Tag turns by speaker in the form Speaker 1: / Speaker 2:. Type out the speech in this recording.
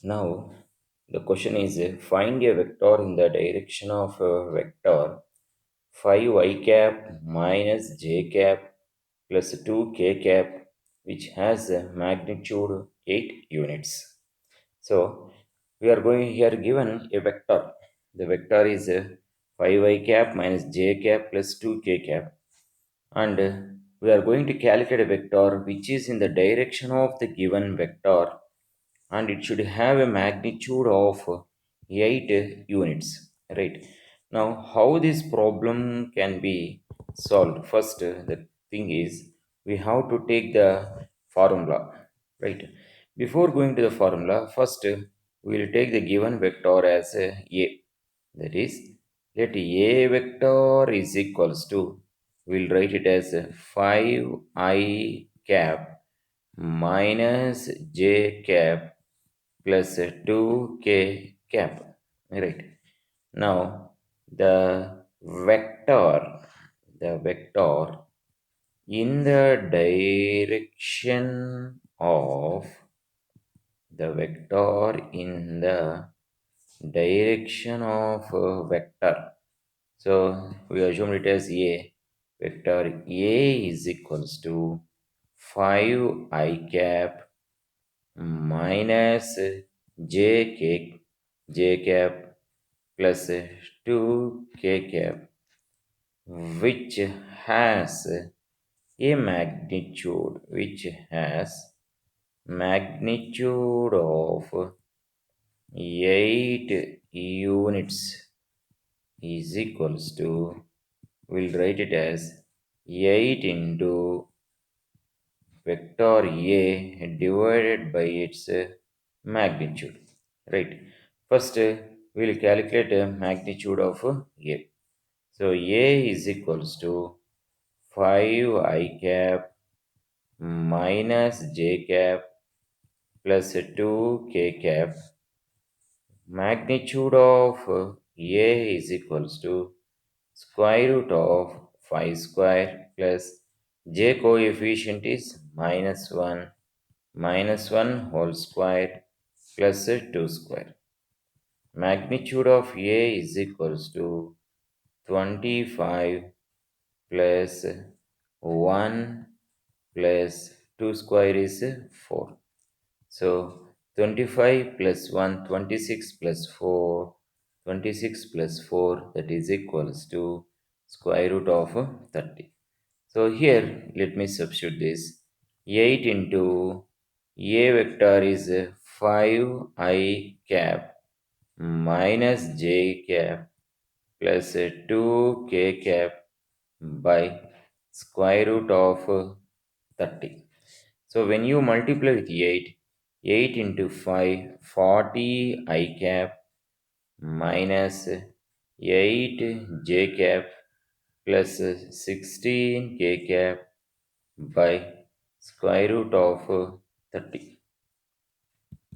Speaker 1: Now, the question is find a vector in the direction of a vector 5 cap minus j cap plus 2 k cap, which has a magnitude 8 units. So, we are going here given a vector. The vector is 5 cap minus j cap plus 2 k cap, and we are going to calculate a vector which is in the direction of the given vector, and it should have a magnitude of 8 units, right? Now, how this problem can be solved? First, the thing is we have to take the formula, right? Before going to the formula, first we will take the given vector as a, that is, let a vector is equals to, we'll write it as 5 cap minus j cap plus 2k cap, right? Now, the vector, the vector in the direction of, the vector in the direction of a vector. So we assume it as A. Vector A is equals to 5 cap minus j k j cap plus 2 k cap, which has a magnitude, which has magnitude of 8 units, is equals to, we'll write it as 8 into vector A divided by its magnitude, right? First, we'll calculate a magnitude of A. So A is equals to 5 cap minus j cap plus 2 k cap. Magnitude of A is equals to square root of 5 square plus j coefficient is minus 1 whole square plus 2 square. Magnitude of A is equals to 25 plus 1 plus 2 square is 4. So 25 plus 1, 26 plus 4, 26 plus 4, that is equals to square root of 30. So here let me substitute this. 8 into A vector is 5 cap minus j cap plus 2 k cap by square root of 30. So when you multiply with 8, 8 into 5, 40 I cap minus 8 j cap plus 16 k cap by square root of 30.